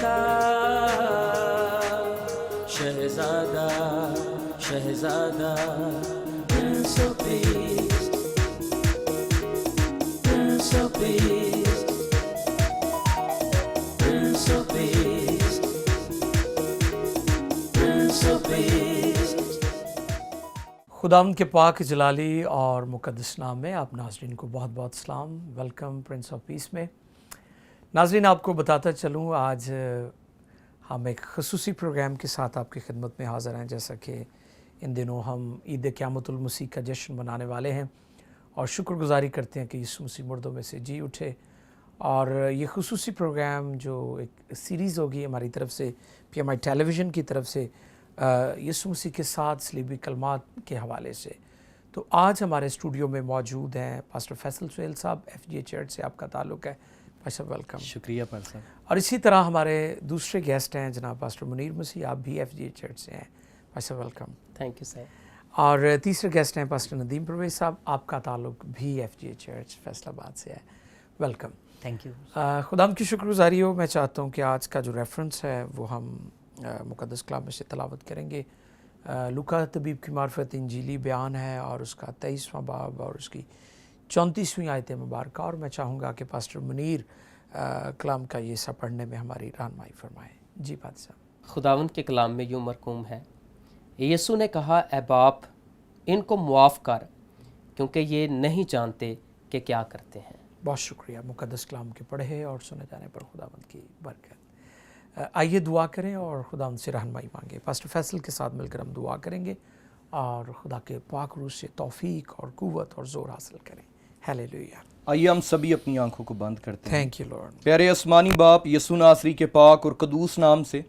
का शहजादा शहजादा Prince of Peace Prince of Peace Prince of Peace Prince of Peace। खुदावंद के पाक जलाली और मुक़द्दस नाम में आप नाज़रीन को बहुत बहुत सलाम। वेलकम प्रिंस ऑफ पीस में। नाज़रीन, आपको बताता चलूँ, आज हम एक ख़ुसूसी प्रोग्राम के साथ आपकी खिदमत में हाज़िर हैं। जैसा कि इन दिनों हम ईद क़यामतुल मसीह का जश्न मनाने वाले हैं और शुक्रगुज़ारी करते हैं कि यीशु मसीह मुर्दों में से जी उठे। और ये ख़ुसूसी प्रोग्राम जो एक सीरीज़ होगी हमारी तरफ से, PMI टेलीविज़न की तरफ से, यीशु मसीह के साथ सलीबी कलमात के हवाले से। तो आज हमारे स्टूडियो में मौजूद हैं पास्टर फैसल सुहेल साहब, FGA चर्च से आपका ताल्लुक़ है। Pastor welcome. शुक्रिया पास्टर। और इसी तरह हमारे दूसरे गेस्ट हैं जनाब पास्टर मुनीर मसीह, आप भी FGA चर्च से हैं। Pastor welcome. Thank you sir. और तीसरे गेस्ट हैं पास्टर नदीम परवेज़ साहब, आपका ताल्लुक़ भी FGA चर्च फैसलाबाद से है। वेलकम। Thank you. खुदाम की शुक्रगुज़ारी हो। मैं चाहता हूँ कि आज का जो रेफरेंस है वो हम मुक़द्दस कलाम में से तलावत करेंगे। लूका तबीब की मार्फत इंजीली बयान है और उसका 23वां बाब और उसकी 34वीं आयत मुबारक। और मैं चाहूँगा कि पास्टर मुनीर कलाम का ये सब पढ़ने में हमारी रहनुमाई फरमाएँ। जी पादशाह। खुदावंद के कलाम में यूँ मरकूम है, यीशु ने कहा, ए बाप, इनको मुआफ़ कर, क्योंकि ये नहीं जानते कि क्या करते हैं। बहुत शुक्रिया। मुक़द्दस कलाम के पढ़े और सुने जाने पर खुदावंद की बरकत। आइए दुआ करें और खुदावंद से रहनुमाई मांगे। पास्टर फैसल के साथ मिलकर हम दुआ करेंगे और खुदा के पाक रूह से तौफीक और कुव्वत और ज़ोर हासिल करें। हालेलुया। आइए हम सभी अपनी आंखों को बंद करते हैं। Thank you Lord. प्यारे आसमानी बाप, यीशु नासरी के पाक और कदूस नाम से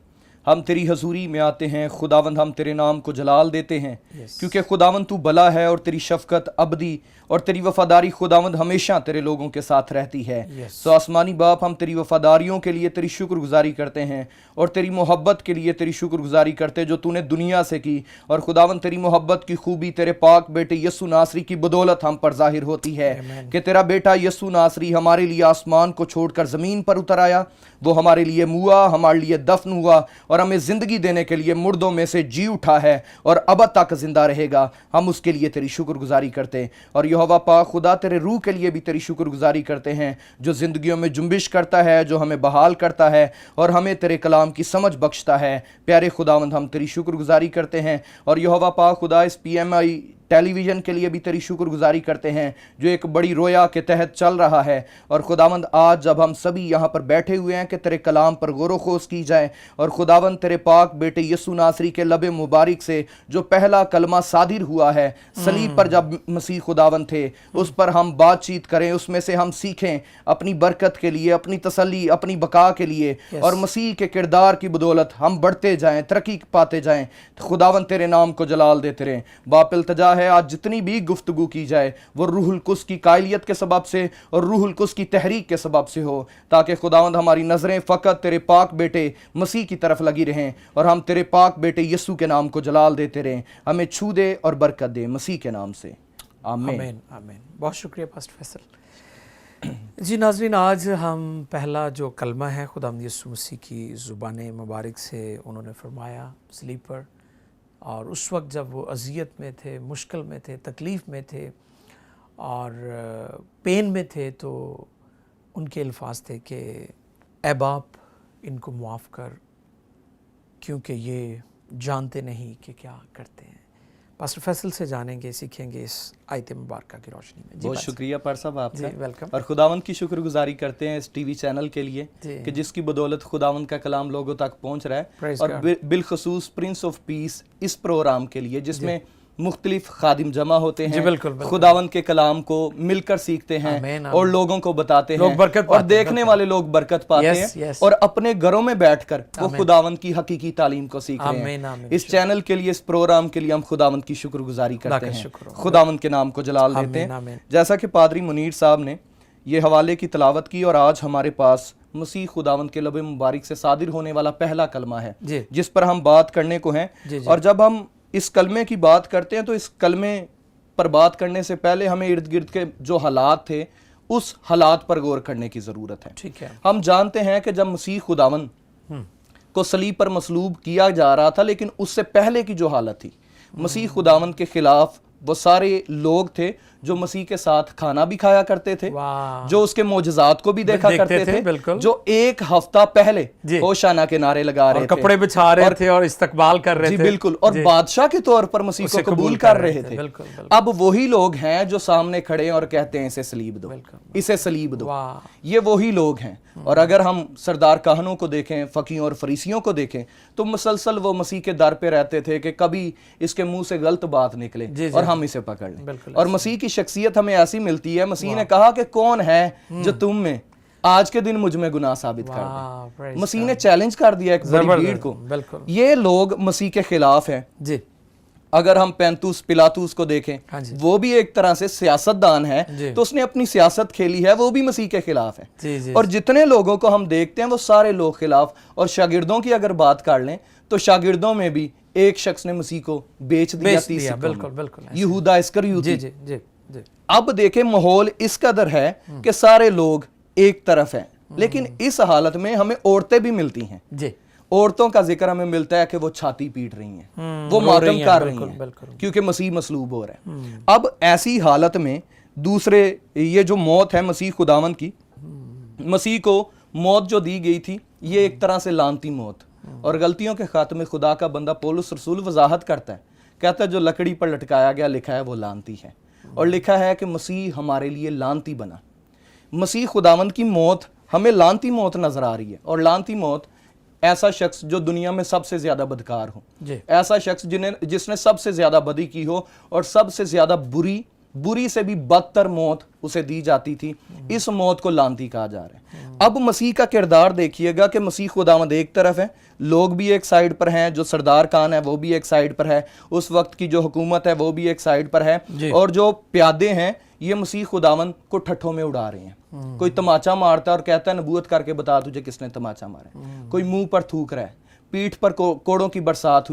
हम तेरी हजूरी में आते हैं। खुदावंद, हम तेरे नाम को जलाल देते हैं क्योंकि खुदावंद तू भला है और तेरी शफकत अबदी और तेरी वफादारी खुदावंद हमेशा तेरे लोगों के साथ रहती है। तो आसमानी बाप, हम तेरी वफादारियों के लिए तेरी शुक्रगुजारी करते हैं और तेरी मोहब्बत के लिए तेरी शुक्रगुजारी करते हैं जो तूने दुनिया से की। और खुदावंद, तेरी मोहब्बत की खूबी तेरे पाक बेटे यीशु नासरी की बदौलत हम पर जाहिर होती है कि तेरा बेटा यीशु नासरी हमारे लिए आसमान को छोड़कर ज़मीन पर उतर आया। वो हमारे लिए मुआ, हमारे लिए दफन हुआ और हमें ज़िंदगी देने के लिए मुर्दों में से जी उठा है और अब तक ज़िंदा रहेगा। हम उसके लिए तेरी शुक्रगुजारी करते हैं। और यहोवा पाक खुदा, तेरे रूह के लिए भी तेरी शुक्रगुजारी करते हैं जो ज़िंदगियों में जुम्बिश करता है, जो हमें बहाल करता है और हमें तेरे कलाम की समझ बख्शता है। प्यारे खुदावंद, हम तेरी शुक्रगुजारी करते हैं। और यहोवा पाक खुदा, इस PMI टेलीविज़न के लिए भी तेरी शुक्रगुजारी करते हैं जो एक बड़ी रोया के तहत चल रहा है। और खुदावंद, आज जब हम सभी यहाँ पर बैठे हुए हैं कि तेरे कलाम पर गौर खोज की जाए और खुदावंद तेरे पाक बेटे यीशु नासरी के लबे मुबारक से जो पहला कलमा सादिर हुआ है सलीब पर जब मसीह खुदावंद थे, उस पर हम बातचीत करें, उसमें से हम सीखें अपनी बरकत के लिए, अपनी तसल्ली, अपनी बका के लिए। और मसीह के किरदार की बदौलत हम बढ़ते जाएं, तरक्की पाते जाएं। खुदावंद, तेरे नाम को जलाल देते रहें। बाप, इल्तिजा है आज जितनी भी गुफ्तगू की जाए वो रूहुल कुद्स की कायलियत के सबब से और रूहुल कुद्स की तहरीक के सबब से हो, ताकि खुदावंद हमारी नज़रें फ़कत तेरे पाक बेटे मसीह की तरफ लगी रहें और हम तेरे पाक बेटे यीशु के नाम को जलाल देते रहें। हमें छू दे और बरकत दे मसीह के नाम से, आमीन। आमीन आमीन। बहुत शुक्रिया पास्टर फैसल जी। नाज़रीन, आज हम पहला जो कलमा है खुदावंद यीशु मसीह की ज़ुबान मुबारक से उन्होंने फरमाया सलीब पर, और उस वक्त जब वो अज़ियत में थे, मुश्किल में थे, तकलीफ़ में थे और पेन में थे, तो उनके अल्फाज थे कि ए बाप, इनको मुआफ़ कर, क्योंकि ये जानते नहीं कि क्या करते हैं। पास्टर फैसल से जानेंगे, सीखेंगे इस आयत मुबारक की रोशनी में। बहुत शुक्रिया पार साहब आपका। वेलकम। और खुदावंद की शुक्रगुजारी करते हैं इस TV चैनल के लिए कि जिसकी बदौलत खुदावंद का कलाम लोगों तक पहुंच रहा है। और बिलखसूस प्रिंस ऑफ पीस इस प्रोग्राम के लिए, जिसमें मुख्तलिफ खादिम जमा होते हैं, बिल्कुल, खुदावंद के कलाम को मिलकर सीखते हैं और लोगों को बताते हैं और देखने वाले लोग बरकत पाते हैं और अपने घरों में बैठकर वो खुदावंद की हकीकी तालीम को सीख रहे हैं। इस चैनल के लिए, इस प्रोग्राम के लिए हम खुदावंद की शुक्रगुजारी करते हैं, खुदावंद के नाम को जलाल देते हैं। जैसा कि पादरी मुनीर साहब ने ये हवाले की तलावत की और आज हमारे पास मसीह खुदावंद के लबे मुबारक से सादिर होने वाला पहला कलमा है जिस पर हम बात करने को हैं। और जब हम इस कलमे की बात करते हैं तो इस कलमे पर बात करने से पहले हमें इर्द गिर्द के जो हालात थे उस हालात पर गौर करने की ज़रूरत है। ठीक है। हम जानते हैं कि जब मसीह खुदावंद को सलीब पर मसलूब किया जा रहा था, लेकिन उससे पहले की जो हालत थी, मसीह खुदावंद के खिलाफ वो सारे लोग थे जो मसीह के साथ खाना भी खाया करते थे, वाह। जो उसके मोजज़ात को भी देखा देखते करते थे, थे, बिल्कुल। जो एक हफ्ता पहले जी। होशाना के नारे लगा रहे और थे, कपड़े बिछा रहे थे और इस्तकबाल कर रहे जी थे। बिल्कुल, और जी। बादशाह के तौर पर मसीह उसे को कबूल कर रहे थे। बिल्कुल, बिल्कुल। अब वही लोग हैं जो सामने खड़े हैं और कहते हैं इसे सलीब दो, इसे सलीब दो। वाह। ये वही लोग हैं। और अगर हम सरदार काहनों को देखें, फकीयों और फरीसियों को देखें, तो मुसलसल वो मसीह के दर पे रहते थे कि कभी इसके मुंह से गलत बात निकले जी, जी। और हम इसे पकड़ लें। बिल्कुल और मसीह की शख्सियत हमें ऐसी मिलती है, मसीह ने कहा कि कौन है जो तुम में आज के दिन मुझ में गुनाह साबित कर वाह, दे। praise मसीह ने चैलेंज कर दिया एक बड़ी भीड़ को। बिल्कुल। ये लोग मसीह के खिलाफ हैं। जी अगर हम पैंतुस पिलातुस को देखें, हाँ जी। वो भी एक तरह से सियासतदान जी। है, तो उसने अपनी सियासत खेली है, वो भी मसीह के खिलाफ है। जी, जी, और जितने लोगों को हम देखते हैं वो सारे लोग खिलाफ। और शागिर्दों की अगर बात कर लें तो शागिर्दों में भी एक शख्स ने मसीह को बेच दिया 30 सिक्कों में। बिल्कुल, बिल्कुल ऐसे। यहूदा इस्करियोती। जी जी जी जी। अब देखें माहौल इस कदर है कि सारे लोग एक तरफ हैं, लेकिन इस हालत में हमें औरतें भी मिलती हैं। जी औरतों का जिक्र हमें मिलता है कि वो छाती पीट रही हैं, वो रो मातम रही हैं, कर रही बिल्कुल, हैं, बिल्कुल। क्योंकि मसीह मसलूब हो रहा है। अब ऐसी हालत में दूसरे ये जो मौत है मसीह खुदावंद की, मसीह को मौत जो दी गई थी ये एक तरह से लानती मौत। और गलतियों के खात्मे खुदा का बंदा पौलुस रसूल वजाहत करता है, कहता है जो लकड़ी पर लटकाया गया लिखा है वो लानती है, और लिखा है कि मसीह हमारे लिए लानती बना। मसीह खुदावंद की मौत हमें लानती मौत नजर आ रही है। और लानती मौत ऐसा शख्स जो दुनिया में सबसे ज्यादा बदकार हो, जी। ऐसा शख्स जिसने सबसे ज्यादा बदी की हो और सबसे ज्यादा बुरी से भी बदतर मौत उसे दी जाती थी, इस मौत को लानती कहा जा रहा है। अब मसीह का किरदार देखिएगा कि मसीह खुदावंद एक तरफ है, लोग भी एक साइड पर हैं, जो सरदार खान है वो भी एक साइड पर है, उस वक्त की जो हुकूमत है वो भी एक साइड पर है, और जो प्यादे हैं ये मसीह खुदावंद को ठट्ठों में उड़ा रहे हैं। कोई तमाचा मारता है और कहता है नबूवत करके बता तुझे किसने तमाचा मारा। कोई मुंह पर थूक रहा है, पीठ पर कोड़ों की बरसात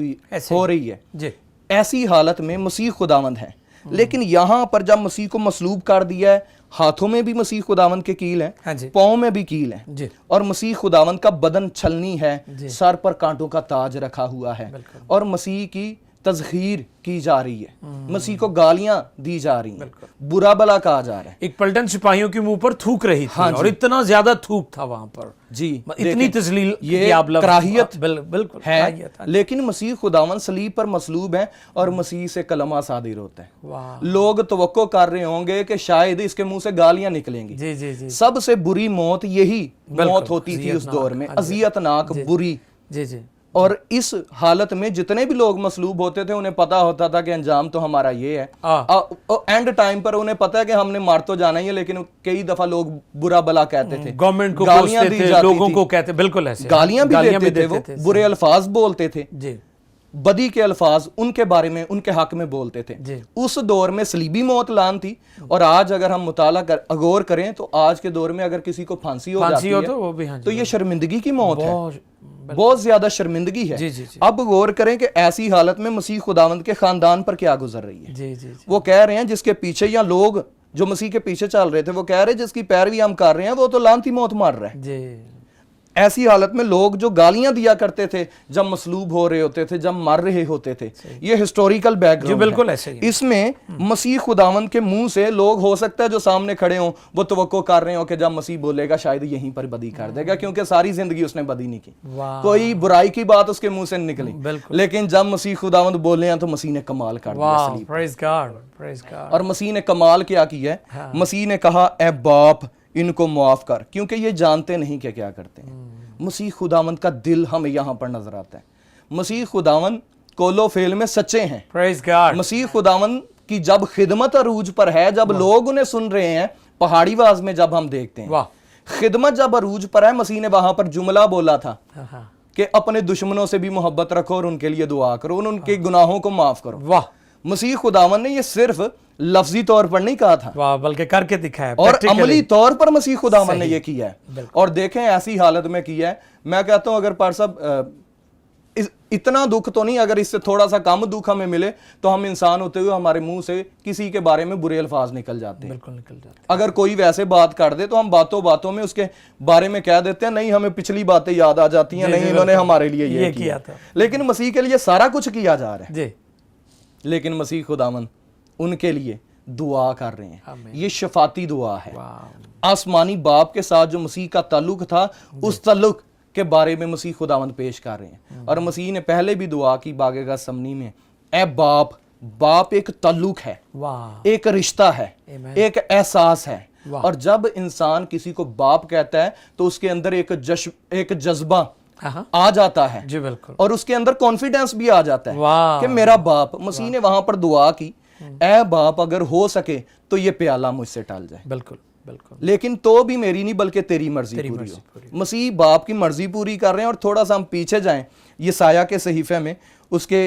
हो रही है। जी। ऐसी हालत में मसीह खुदावंद है। लेकिन यहां पर जब मसीह को मसलूब कर दिया है, हाथों में भी मसीह खुदावंद के कील हाँ हैं, जी। पाँव में भी कील हैं, जी। और मसीह खुदावंद का बदन छलनी है, सर पर कांटों का ताज रखा हुआ है, और मसीह की तज़खीर की जा रही है, मसीह को गालियां दी जा रही हैं, बुरा भला कहा जा रहा है। एक पलटन सिपाहियों के मुंह पर थूक रही थी, हाँ और इतना ज्यादा थूक था वहां पर, जी इतनी तजलील ये कि आप लफ्ज़- कराहियत बिल्कुल है, कराहियत, हाँ। लेकिन मसीह खुदावंद सलीब पर मसलूब है और मसीह से कलमा सादिर होता है। वाह। लोग तवक्को कर रहे होंगे कि शायद इसके मुंह से गालियां निकलेंगी। जी जी जी। सबसे बुरी मौत यही बिल्कुल, मौत होती थी उस दौर में, हाँ जी। अजियतनाक जी। बुरी। जी जी। और इस हालत में जितने भी लोग मसलूब होते थे उन्हें पता होता था कि अंजाम तो हमारा ये है। एंड टाइम पर उन्हें पता है कि हमने मार तो जाना ही है, लेकिन कई दफा लोग बुरा भला कहते थे, गवर्नमेंट को गालियां कोसते दी थे, जाती लोगों थी, को कहते, बिल्कुल ऐसे गालियां भी देते थे, वो बुरे अल्फाज बोलते थे, जी। बदी के अल्फाज उनके बारे में, उनके हक में बोलते थे। जी। उस दौर में सलीबी मौत लान थी। और आज अगर हम मुताला गौर करें तो आज के दौर में अगर किसी को फांसी हो जाती है तो वो भी, हाँ जी, तो ये शर्मिंदगी की मौत है, बहुत- बहुत ज्यादा शर्मिंदगी है। जी, जी, जी। अब गौर करें कि ऐसी हालत में मसीह खुदावंद के खानदान पर क्या गुजर रही है। जी जी जी। वो कह रहे हैं जिसके पीछे, या लोग जो मसीह के पीछे चल रहे थे वो कह रहे हैं जिसकी पैरवी हम कर रहे हैं वो तो लानती मौत मार रहा है। जी। ऐसी हालत में लोग जो गालियां दिया करते थे जब मसलूब हो रहे होते थे, जब मर रहे होते थे, ये हिस्टोरिकल बैकग्राउंड जी, बिल्कुल ऐसे ही है। इसमें मसीह खुदावंद के मुंह से लोग हो सकता है जो सामने खड़े हों वो तवक्को कर रहे हो कि जब मसीह बोलेगा शायद यहीं पर बदी कर देगा, क्योंकि सारी जिंदगी उसने बदी नहीं की, वाह। कोई बुराई की बात उसके मुंह से निकली, बिल्कुल। लेकिन जब मसीह खुदावंद बोले हैं तो मसीह ने कमाल कर दिया वाह, सलीब। Praise God, praise God. और मसीह ने कमाल क्या किया है? हाँ। मसीह ने कहा ए बाप इनको मुआफ कर, क्योंकि ये जानते नहीं कि क्या करते हैं। मसीह खुदावंद का दिल हमें यहाँ पर नजर आता है। मसीह खुदावंद कोलो फेल में सच्चे हैं। Praise God. मसीह खुदावंद की जब खिदमत अरूज पर है, जब लोग उन्हें सुन रहे हैं, पहाड़ी वाज में जब हम देखते हैं, वाह। खिदमत जब अरूज पर है, मसीह ने वहां पर जुमला बोला था हाँ, हाँ। कि अपने दुश्मनों से भी मोहब्बत रखो और उनके लिए दुआ करो, उनके गुनाहों को माफ करो। वाह मसीह खुदावंद ने ये सिर्फ लफ्जी तौर पर नहीं कहा था, वाह, बल्कि करके दिखाया, और practically। अमली तौर पर मसीह खुदावंद ने सही। ये किया है। और देखें ऐसी हालत में किया है, मैं कहता हूं अगर पार साहब इतना दुख तो नहीं, अगर इससे थोड़ा सा कम दुख हमें मिले तो हम इंसान होते हुए हमारे मुंह से किसी के बारे में बुरे अल्फाज निकल जाते हैं। बिल्कुल निकल जाते अगर कोई वैसे बात कर दे तो हम बातों बातों में उसके बारे में कह देते हैं, नहीं हमें पिछली बातें याद आ जाती हैं, नहीं इन्होंने हमारे लिए ये किया था। लेकिन मसीह के लिए सारा कुछ किया जा रहा है जी, लेकिन मसीह खुदावन उनके लिए दुआ कर रहे हैं। आमीन। ये शफाती दुआ है। वाह, आसमानी बाप के साथ जो मसीह का ताल्लुक था, उस ताल्लुक के बारे में मसीह खुदावंद पेश कर रहे हैं। और मसीह ने पहले भी दुआ की बागे गतसमनी में, ए बाप, बाप एक ताल्लुक है, वाह, एक रिश्ता है, Amen। एक एहसास है। वाह। और जब इंसान किसी को बाप कहता है तो उसके अंदर एक जज्बा हाँ, आ जाता है जी बिल्कुल, और उसके अंदर कॉन्फिडेंस भी आ जाता है वाह, कि मेरा बाप। मसीह ने वहां पर दुआ की, ए बाप, अगर हो सके तो ये प्याला मुझसे टल जाए, बिल्कुल बिल्कुल, लेकिन तो भी मेरी नहीं बल्कि तेरी मर्जी पूरी मर्जी हो। पूरी। मसीह बाप की मर्जी पूरी कर रहे हैं। और थोड़ा सा हम पीछे जाएं, यसाया के सहीफे में, उसके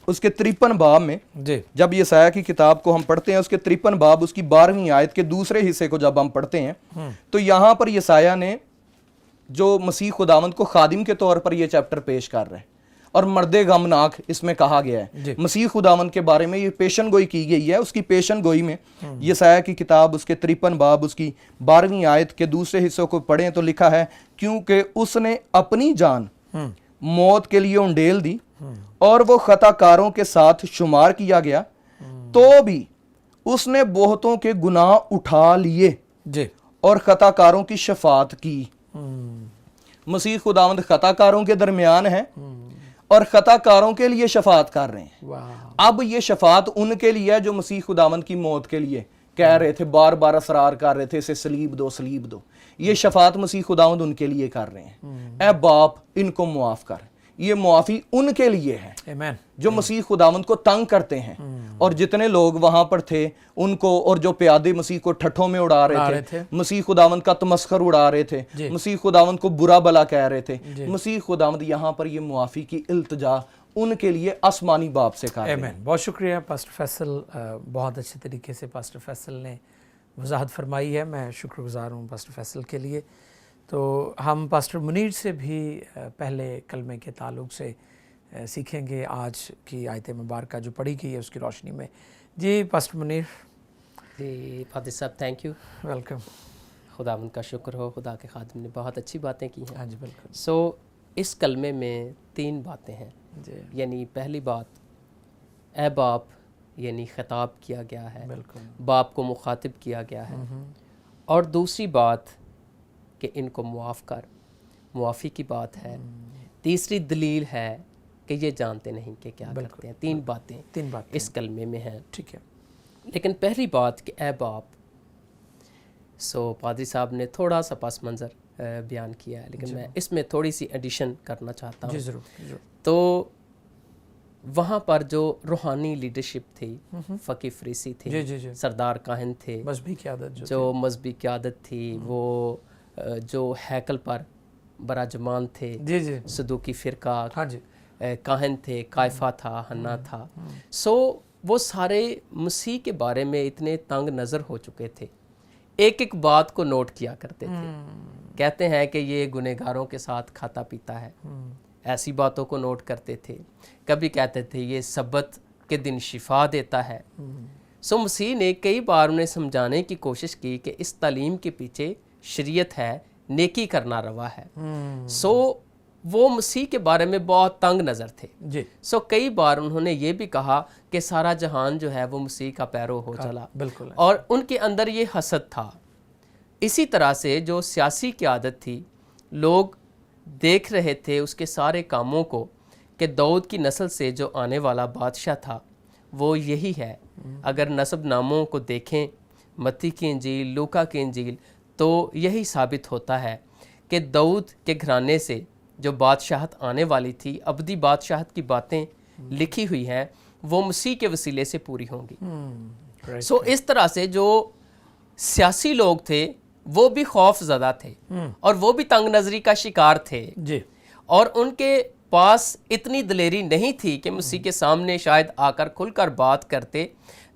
53 बाब में, जी जब यसाया की किताब को हम पढ़ते हैं, उसके 53 बाब, उसकी 12वीं आयत के दूसरे हिस्से को जब हम पढ़ते हैं तो यहां पर यसाया ने जो मसीह खुदावंद को खादिम के तौर पर यह चैप्टर पेश कर रहे हैं और मर्दे गमनाक इसमें कहा गया है। मसीह खुदावंद के बारे में ये पेशन गोई की गई है। उसकी पेशन गोई में यसाया की किताब उसके 53 बाब उसकी 12वीं आयत के दूसरे हिस्सों को पढ़ें तो लिखा है, क्योंकि उसने अपनी जान मौत के लिए उंडेल दी और वो खताकारों के साथ शुमार किया गया, तो भी उसने बहुतों के गुनाह उठा लिए जी, और खताकारों की शफात की। मसीह खुदावंद खताकारों के दरमियान है और खताकारों के लिए शफात कर रहे हैं। वाह, अब ये शफात उनके लिए है जो मसीह खुदावंद की मौत के लिए कह रहे थे, बार बार असरार कर रहे थे, इसे सलीब दो, सलीब दो। ये शफात मसीह खुदावंद उनके लिए कर रहे हैं। ए बाप, इनको मुआफ कर। ये मुआफी उनके लिए है आमीन, जो मसीह खुदावंद को तंग करते हैं। और जितने लोग वहां पर थे उनको, और जो प्यादे मसीह को ठट्ठों में उड़ा रहे थे, मसीह खुदावंद का तमस्खर उड़ा रहे थे, मसीह खुदावंद को बुरा भला कह रहे थे, मसीह खुदावंद यहां पर ये मुआफी की इल्तिजा उनके लिए आसमानी बाप से कर रहे हैं। आमीन। बहुत शुक्रिया पास्टर फैसल, बहुत अच्छे तरीके से पास्टर फैसल ने वजाहत फरमाई है। मैं शुक्रगुजार हूँ पास्टर फैसल के लिए। तो हम पास्टर मुनीर से भी पहले कलमे के ताल्लुक से सीखेंगे आज की आयत मुबारक जो पढ़ी गई है उसकी रोशनी में। जी पास्टर मुनीर। जी फादर साहब, थैंक यू, वेलकम। खुदावंद का शुक्र हो, खुदा के खादिम ने बहुत अच्छी बातें की हैं। हाँ जी बिल्कुल। सो इस कलमे में 3 बातें हैं। जी यानी पहली बात, ए बाप, यानी खिताब किया गया है, बिल्कुल, बाप को मुखातिब किया गया है। और दूसरी बात कि इनको मुआफ़ कर, मुआफ़ी की बात है। तीसरी दलील है कि ये जानते नहीं कि क्या करते हैं। 3 बातें इस कलमे में हैं। ठीक है। लेकिन पहली बात कि ए बाप, सो पादरी साहब ने थोड़ा सा पस मंज़र बयान किया है, लेकिन मैं इसमें थोड़ी सी एडिशन करना चाहता हूँ। जी ज़रूर। तो वहाँ पर जो रूहानी लीडरशिप थी, फ़कीह फरीसी थे, जी। सरदार काहिन थे, मजहबी क़यादत जो मजहबी क़यादत थी, वो जो हैकल पर बराजमान थे, जी सदूकी फ़िरका, हाँ जी, काहिन थे, कायफा था, हन्ना था। सो वो सारे मसीह के बारे में इतने तंग नज़र हो चुके थे, एक एक बात को नोट किया करते थे। कहते हैं कि ये गुनहगारों के साथ खाता पीता है, ऐसी बातों को नोट करते थे। कभी कहते थे ये सब्बत के दिन शिफा देता है। सो मसीह ने कई बार उन्हें समझाने की कोशिश की कि इस तालीम के पीछे शरीयत है, नेकी करना रवा है। सो वो मसीह के बारे में बहुत तंग नज़र थे जी। सो कई बार उन्होंने ये भी कहा कि सारा जहान जो है वो मसीह का पैरो हो चला, बिल्कुल, और उनके अंदर ये हसद था। इसी तरह से जो सियासी क़यादत थी, लोग देख रहे थे उसके सारे कामों को कि दाऊद की नस्ल से जो आने वाला बादशाह था वो यही है। अगर नसब नामों को देखें, मत्ती की इंजील, लूका की इंजील, तो यही साबित होता है कि दाऊद के घराने से जो बादशाहत आने वाली थी, अबदी बादशाहत की बातें लिखी हुई हैं, वो मसीह के वसीले से पूरी होंगी। सो इस तरह से जो सियासी लोग थे वो भी खौफ ज़दा थे और वो भी तंग नज़री का शिकार थे जी। और उनके पास इतनी दलेरी नहीं थी कि मसीह के सामने शायद आकर खुलकर बात करते।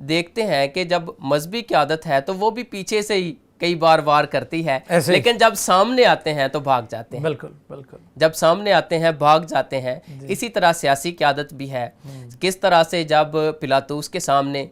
देखते हैं कि जब मजहबी क़यादत है तो वो भी पीछे से ही کئی بار وار کرتی ہے ایسے ہی۔ لیکن جب سامنے آتے ہیں تو بھاگ جاتے ہیں، بالکل بالکل جب سامنے آتے ہیں بھاگ جاتے ہیں۔ اسی طرح سیاسی قیادت بھی ہے، کس طرح سے جب پلاطوس کے سامنے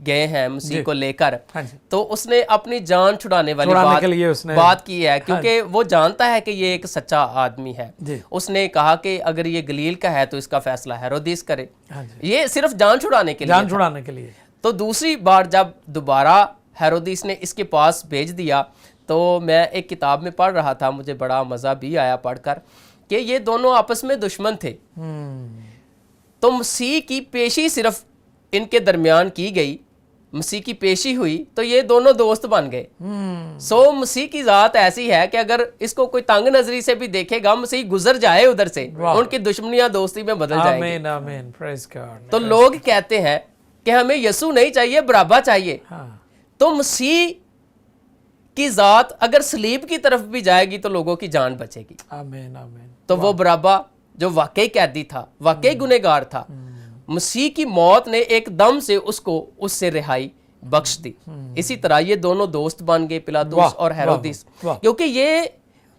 گئے ہیں مسیح کو لے کر، ہاں جی، تو اس نے اپنی جان چھڑانے والی چھڑانے کے لیے اس نے بات کی ہے، کیونکہ وہ جانتا ہے کہ یہ ایک سچا آدمی ہے۔ جی، اس نے کہا کہ اگر یہ گلیل کا ہے تو اس کا فیصلہ ہیرودیس کرے، ہاں جی، یہ صرف جان چھڑانے کے لیے جان تھا۔ چھڑانے کے لیے۔ تو دوسری بار جب دوبارہ ہیرودیس نے اس کے پاس بھیج دیا، تو میں ایک کتاب میں پڑھ رہا تھا، مجھے بڑا مزہ بھی آیا پڑھ کر، کہ یہ دونوں آپس میں دشمن تھے، تو مسیح کی پیشی صرف ان کے درمیان کی گئی، مسیح کی پیشی ہوئی تو یہ دونوں دوست بن گئے۔ سو مسیح کی ذات ایسی ہے کہ اگر اس کو کوئی تنگ نظری سے بھی دیکھے گا، مسیح گزر جائے ادھر سے، ان کی دشمنیاں دوستی میں بدل جائیں گی۔ آمین آمین، پریز گاڈ۔ تو لوگ کہتے ہیں کہ ہمیں یسوع نہیں چاہیے، برابا چاہیے۔ ہاں، تو مسیح کی ذات اگر صلیب کی طرف بھی جائے گی تو لوگوں کی جان بچے گی۔ آمین آمین، تو وہ برابا جو واقعی قیدی تھا، واقعی گنہگار تھا، مسیح کی موت نے ایک دم سے اس کو اس سے رہائی بخش دی۔ اسی طرح یہ دونوں دوست بن گئے، پلاطوس اور ہیرودیس، واہ، کیونکہ یہ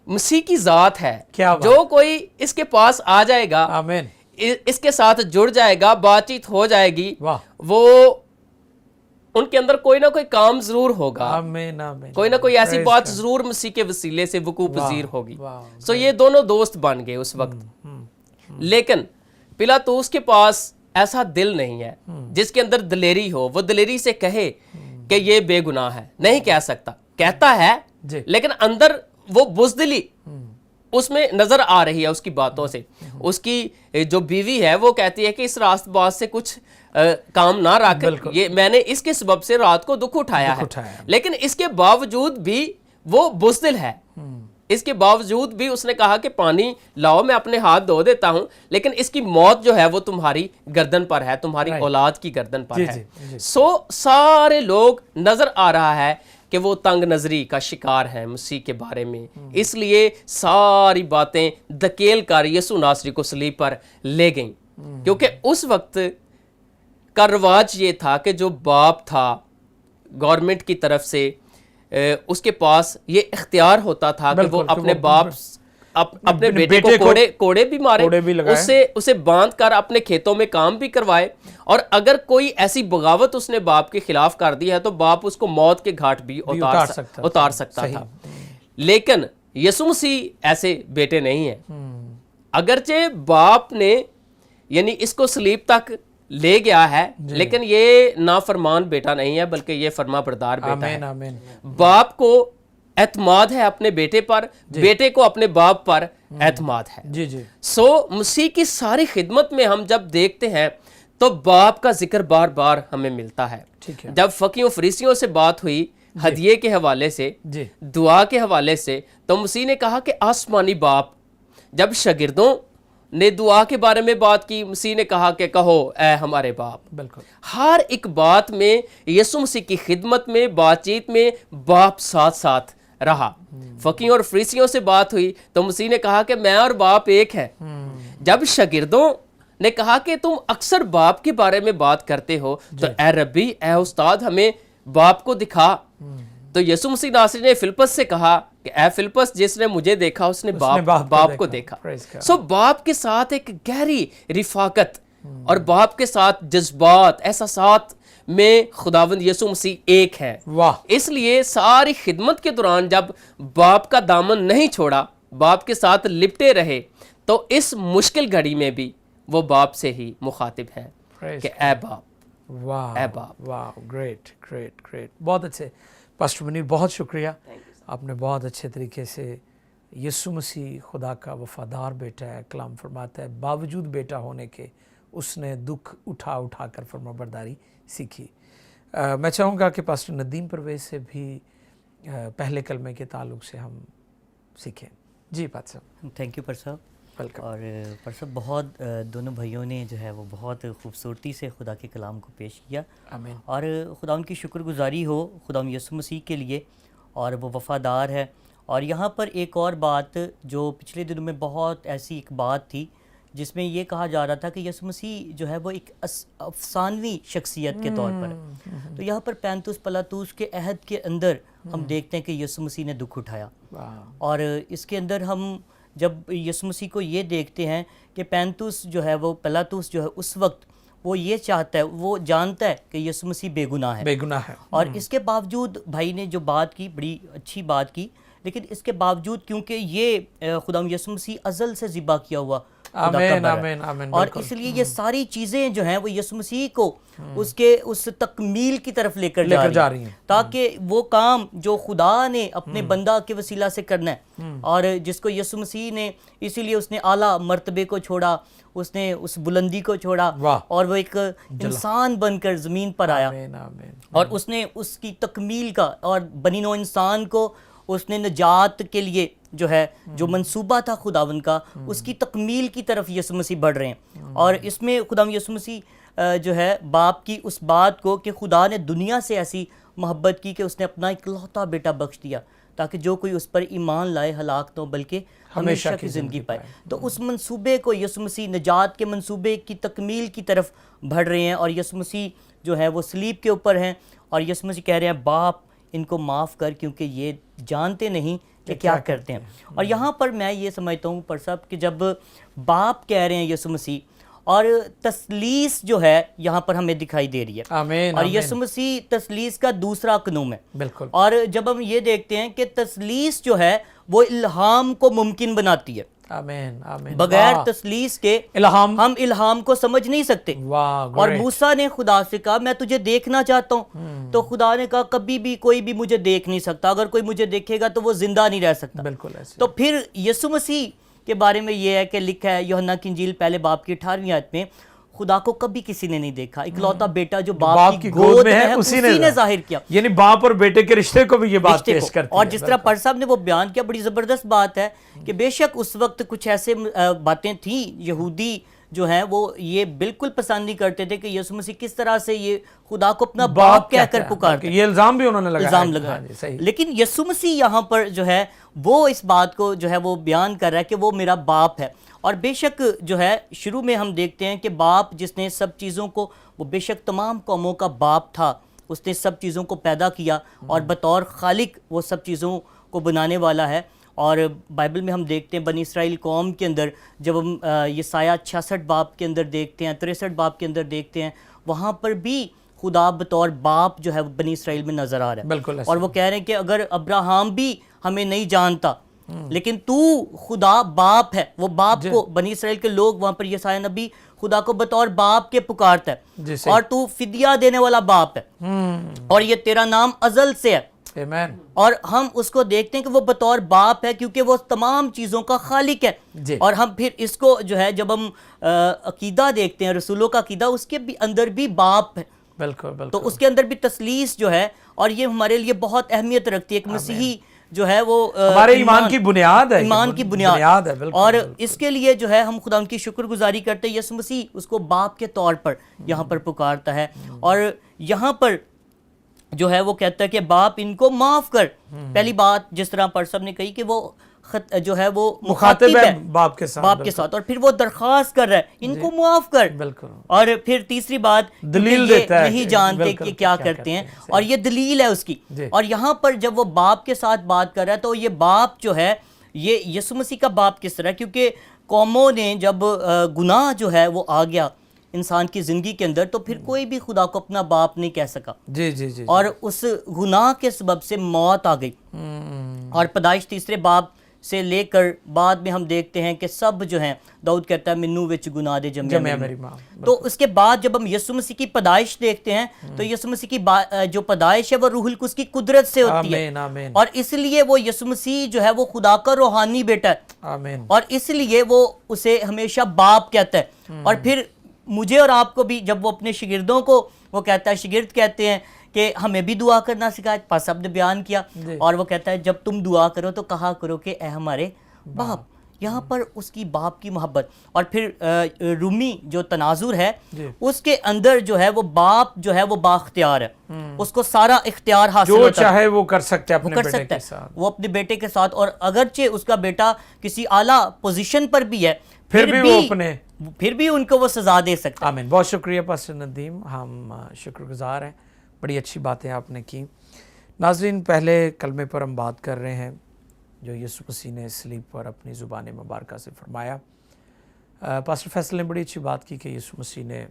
مسیح کی ذات ہے۔ کیا بات، جو کوئی اس کے پاس آ جائے گا، آمین، اس کے ساتھ جڑ جائے گا، بات چیت ہو جائے گی، واہ، وہ ان کے اندر کوئی نہ کوئی کام ضرور ہوگا، آمین آمین، کوئی نہ کوئی ایسی Praise بات God. ضرور مسیح کے وسیلے سے وقوع پذیر ہوگی۔ واہ، سو یہ دونوں دوست بن گئے اس وقت۔ لیکن پلاطوس کے پاس ایسا دل نہیں ہے جس کے اندر دلیری ہو، وہ دلیری سے کہے کہ یہ بے گناہ ہے، نہیں کہہ سکتا، کہتا ہے جی، لیکن اندر وہ بزدلی اس میں نظر آ رہی ہے اس کی باتوں سے۔ اس کی جو بیوی ہے وہ کہتی ہے کہ اس راست باز سے کچھ کام نہ رکھ، یہ میں نے اس کے سبب سے رات کو دکھ اٹھایا ہے، لیکن اس کے باوجود بھی وہ بزدل ہے۔ اس کے باوجود بھی اس نے کہا کہ پانی لاؤ، میں اپنے ہاتھ دھو دیتا ہوں، لیکن اس کی موت جو ہے وہ تمہاری گردن پر ہے، تمہاری اولاد کی گردن پر ہے۔ سو سارے لوگ نظر آ رہا ہے کہ وہ تنگ نظری کا شکار ہیں مسیح کے بارے میں، اس لیے ساری باتیں دھکیل کر یسوع ناصری کو صلیب پر لے گئیں، کیونکہ اس وقت کا رواج یہ تھا کہ جو باپ تھا گورنمنٹ کی طرف سے اس کے پاس یہ اختیار ہوتا تھا کہ وہ اپنے باپ اپنے بیٹے کو کوڑے بھی مارے، اسے باندھ کر اپنے کھیتوں میں کام بھی کروائے، اور اگر کوئی ایسی بغاوت اس نے باپ کے خلاف کر دی ہے تو باپ اس کو موت کے گھاٹ بھی اتار سکتا تھا۔ لیکن یسوع مسیح ایسے بیٹے نہیں ہیں، اگرچہ باپ نے یعنی اس کو صلیب تک لے گیا ہے، لیکن یہ نافرمان بیٹا نہیں ہے بلکہ یہ فرما بردار بیٹا ہے۔ باپ کو اعتماد ہے اپنے بیٹے پر، بیٹے کو اپنے باپ پر اعتماد ہے۔ جی جی، سو مسیح کی ساری خدمت میں ہم جب دیکھتے ہیں تو باپ کا ذکر بار بار ہمیں ملتا ہے۔ جب فقیوں فریسیوں سے بات ہوئی ہدیے کے حوالے سے، دعا کے حوالے سے، تو مسیح نے کہا کہ آسمانی باپ۔ جب شاگردوں نے دعا کے بارے میں بات کی، مسیح نے کہا کہ کہو اے ہمارے باپ۔ بالکل، ہر ایک بات میں یسوع مسیح کی خدمت میں، بات چیت میں باپ ساتھ ساتھ رہا۔ فقیوں اور فریسیوں سے بات ہوئی تو مسیح نے کہا کہ میں اور باپ ایک ہے۔ جب شاگردوں نے کہا کہ تم اکثر باپ کے بارے میں بات کرتے ہو تو اے ربی، اے استاد، ہمیں باپ کو دکھا، تو یسوع مسیح ناصری نے فلپس سے کہا کہ اے فلپس، جس نے مجھے دیکھا اس نے باپ کو دیکھا۔ سو باپ کے ساتھ ایک گہری رفاقت اور باپ کے ساتھ جذبات، احساسات میں خداوند یسوع مسیح ایک ہے۔ اس لیے ساری خدمت کے دوران جب باپ کا دامن نہیں چھوڑا، باپ کے ساتھ لپٹے رہے، تو اس مشکل گھڑی میں بھی وہ باپ سے ہی مخاطب ہے کہ اے باپ، اے باپ۔ واہ، گریٹ گریٹ گریٹ، بہت اچھے پاسٹر منیر، بہت شکریہ، آپ نے بہت اچھے طریقے سے یسوع مسیح خدا کا وفادار بیٹا ہے، کلام فرماتا ہے باوجود بیٹا ہونے کے اس نے دکھ اٹھا اٹھا کر فرما برداری سیکھی۔ میں چاہوں گا کہ پاسٹر ندیم پرویز سے بھی پہلے کلمے کے تعلق سے ہم سیکھیں۔ جی پات صاحب۔ تھینک یو پر صاحب، ویلکم۔ اور پر صاحب بہت دونوں بھائیوں نے جو ہے وہ بہت خوبصورتی سے خدا کے کلام کو پیش کیا، آمین۔ اور خدا ان کی شکر گزاری ہو خدا یسوع مسیح کے لیے، اور وہ وفادار ہے۔ اور یہاں پر ایک اور بات جو پچھلے دنوں میں بہت ایسی ایک بات تھی جس میں یہ کہا جا رہا تھا کہ یسوع مسیح جو ہے وہ ایک افسانوی شخصیت کے طور پر ہے. تو یہاں پر پینتوس پلاطوس کے عہد کے اندر ہم دیکھتے ہیں کہ یسوع مسیح نے دکھ اٹھایا, اور اس کے اندر ہم جب یسوع مسیح کو یہ دیکھتے ہیں کہ پینتوس جو ہے وہ پلاطوس جو ہے اس وقت وہ یہ چاہتا ہے, وہ جانتا ہے کہ یسوع مسیح بے گناہ ہے, بے گناہ ہے, اور اس کے باوجود بھائی نے جو بات کی بڑی اچھی بات کی, لیکن اس کے باوجود کیونکہ یہ خداوند یسوع مسیح ازل سے ذبح کیا ہوا خدا کا آمین بر ہے, آمین آمین, اور بالکل. اس لیے یہ ساری چیزیں جو ہیں وہ یسوع مسیح کو اس کے اس تکمیل کی طرف لے کر جا رہی ہیں, تاکہ وہ کام جو خدا نے اپنے بندہ کے وسیلہ سے کرنا ہے, اور جس کو یسوع مسیح نے, اسی لیے اس نے اعلیٰ مرتبے کو چھوڑا, اس نے اس بلندی کو چھوڑا, اور وہ ایک انسان بن کر زمین پر آیا, آمین آمین, اور اس نے اس کی تکمیل کا, اور بنی نوع انسان کو اس نے نجات کے لیے جو ہے جو منصوبہ تھا خداوند کا, اس کی تکمیل کی طرف یسوع مسیح بڑھ رہے ہیں. اور اس میں خداوند یسوع مسیح جو ہے باپ کی اس بات کو کہ خدا نے دنیا سے ایسی محبت کی کہ اس نے اپنا اکلوتا بیٹا بخش دیا تاکہ جو کوئی اس پر ایمان لائے ہلاک نہ ہو بلکہ ہمیشہ کی زندگی پائے. تو اس منصوبے کو یسوع مسیح, نجات کے منصوبے کی تکمیل کی طرف بڑھ رہے ہیں, اور یسوع مسیح جو ہے وہ صلیب کے اوپر ہیں, اور یسوع مسیح کہہ رہے ہیں باپ ان کو معاف کر کیونکہ یہ جانتے نہیں کہ کیا کرتے ہیں. اور یہاں پر میں یہ سمجھتا ہوں پر صاحب کہ جب باپ کہہ رہے ہیں یسوع مسیح, اور تثلیث جو ہے یہاں پر ہمیں دکھائی دے رہی ہے, آمین, اور یسوع مسیح تثلیث کا دوسرا قنوم ہے, بالکل. اور جب ہم یہ دیکھتے ہیں کہ تثلیث جو ہے وہ الہام کو ممکن بناتی ہے, آمین آمین, بغیر تثلیث کے الہام, ہم الہام کو سمجھ نہیں سکتے. واہ, اور موسیٰ نے خدا سے کہا میں تجھے دیکھنا چاہتا ہوں, تو خدا نے کہا کبھی بھی کوئی بھی مجھے دیکھ نہیں سکتا, اگر کوئی مجھے دیکھے گا تو وہ زندہ نہیں رہ سکتا. بالکل ایسے. تو پھر یسوع مسیح کے بارے میں یہ ہے کہ لکھا ہے یوحنا کی انجیل پہلے باب کی 18ویں آیت میں, خدا کو کبھی کسی نے نہیں دیکھا, اکلوتا بیٹا جو باپ کی گود میں ہے اسی نے ظاہر کیا. یعنی باپ اور بیٹے کے رشتے کو بھی یہ بات پیش کرتی ہے. اور جس طرح پر صاحب نے وہ بیان کیا, بڑی زبردست بات ہے کہ بے شک اس وقت کچھ ایسے باتیں تھیں, یہودی جو ہیں وہ یہ بالکل پسند نہیں کرتے تھے کہ یسوع مسیح کس طرح سے یہ خدا کو اپنا باپ کہہ کر پکارتے ہیں. یہ الزام بھی انہوں نے لگایا, الزام لگایا. لیکن یسوع مسیح یہاں پر جو ہے وہ اس بات کو جو ہے وہ بیان کر رہا ہے کہ وہ میرا باپ ہے. اور بے شک جو ہے شروع میں ہم دیکھتے ہیں کہ باپ جس نے سب چیزوں کو, وہ بے شک تمام قوموں کا باپ تھا, اس نے سب چیزوں کو پیدا کیا, اور بطور خالق وہ سب چیزوں کو بنانے والا ہے. اور بائبل میں ہم دیکھتے ہیں بنی اسرائیل قوم کے اندر جب ہم یسایہ 66 باب کے اندر دیکھتے ہیں, 63 باب کے اندر دیکھتے ہیں, وہاں پر بھی خدا بطور باپ جو ہے بنی اسرائیل میں نظر آ رہا ہے. بالکل. اور وہ کہہ رہے ہیں کہ اگر ابراہم بھی ہمیں نہیں جانتا لیکن تو خدا باپ ہے. وہ باپ کو بنی اسرائیل کے لوگ وہاں پر یسایہ نبی خدا کو بطور باپ کے پکارتا ہے, اور تو فدیہ دینے والا باپ ہے, اور یہ تیرا نام ازل سے ہے. اور ہم اس کو دیکھتے ہیں کہ وہ بطور باپ ہے کیونکہ وہ تمام چیزوں کا خالق ہے. اور ہم پھر اس کو جو ہے جب ہم عقیدہ دیکھتے ہیں, رسولوں کا عقیدہ, اس کے بھی اندر بھی باپ ہے. بالکل. تو اس کے اندر بھی تثلیث جو ہے, اور یہ ہمارے لیے بہت اہمیت رکھتی ہے. ایک مسیحی جو ہے وہ ہمارے ایمان کی بنیاد ہے, ایمان کی بنیاد ہے. اور اس کے لیے جو ہے ہم خدا ان کی شکر گزاری کرتے ہیں. یسوع مسیح اس کو باپ کے طور پر یہاں پر پکارتا ہے, اور یہاں پر جو ہے وہ کہتا ہے کہ باپ ان کو معاف کر. پہلی بات جس طرح پر صاحب نے کہی کہ وہ جو ہے وہ مخاطب ہے باپ کے ساتھ, اور پھر وہ درخواست کر رہا ہے ان کو معاف کر. اور پھر تیسری بات دلیل دیتا ہے, نہیں جانتے کہ کیا کرتے ہیں, اور یہ دلیل ہے اس کی. اور یہاں پر جب وہ باپ کے ساتھ بات کر رہا ہے تو یہ باپ جو ہے یہ یسوع مسیح کا باپ کس طرح, کیونکہ قوموں نے جب گناہ جو ہے وہ آ گیا انسان کی زندگی کے اندر تو پھر کوئی بھی خدا کو اپنا باپ نہیں کہہ سکا. اور اس گناہ کے سبب سے موت آ گئی. اور پیدائش 3 باب سے لے کر بعد میں ہم دیکھتے ہیں کہ سب جو ہیں, داؤد کہتا ہے منو وچ گناہ دے جمیا میری ماں. تو اس کے بعد جب ہم یسوع مسیح کی پیدائش دیکھتے ہیں تو یسوع مسیح کی جو پیدائش ہے وہ روح القدس کی قدرت سے ہوتی ہے, اور اس لیے وہ یسوع مسیح جو ہے وہ خدا کا روحانی بیٹا ہے, اور اس لیے وہ اسے ہمیشہ باپ کہتا ہے. اور پھر مجھے اور آپ کو بھی جب وہ اپنے شاگردوں کو وہ کہتا ہے, شاگرد کہتے ہیں کہ ہمیں بھی دعا کرنا سکھائے, پاس صاحب نے بیان کیا, اور وہ کہتا ہے جب تم دعا کرو تو کہا کرو کہ اے ہمارے باپ. یہاں پر اس کی باپ کی محبت. اور پھر رومی جو تناظر ہے اس کے اندر جو ہے وہ باپ جو ہے وہ بااختیار ہے, اس کو سارا اختیار حاصل جو ہوتا ہے, چاہے وہ کر سکتے اپنے کر بیٹے سکتا کے ہے ساتھ. وہ اپنے بیٹے کے ساتھ. اور اگرچہ اس کا بیٹا کسی اعلیٰ پوزیشن پر بھی ہے پھر بھی وہ اپنے پھر بھی ان کو وہ سزا دے سکتا ہے. آمین. بہت شکریہ پاسٹر ندیم, ہم شکر گزار ہیں, بڑی اچھی باتیں آپ نے کی. ناظرین, پہلے کلمے پر ہم بات کر رہے ہیں جو یسوع مسیح نے صلیب پر اپنی زبان مبارکہ سے فرمایا. پاسٹر فیصل نے بڑی اچھی بات کی کہ یسوع مسیح نے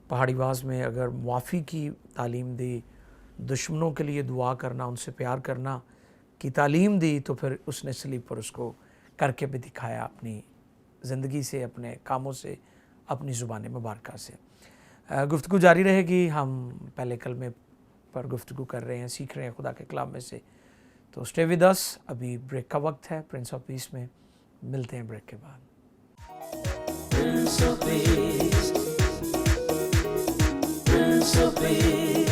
پہاڑی واز میں اگر معافی کی تعلیم دی, دشمنوں کے لیے دعا کرنا, ان سے پیار کرنا کی تعلیم دی, تو پھر اس نے صلیب پر اس کو کر کے بھی دکھایا اپنی زندگی سے, اپنے کاموں سے, اپنی زبان مبارکہ سے. گفتگو جاری رہے گی. ہم پہلے کلمے پر گفتگو کر رہے ہیں, سیکھ رہے ہیں خدا کے کلام میں سے. تو اسٹے ود اس. ابھی بریک کا وقت ہے پرنس آف پیس میں. ملتے ہیں بریک کے بعد. Prince of Peace, Prince of Peace.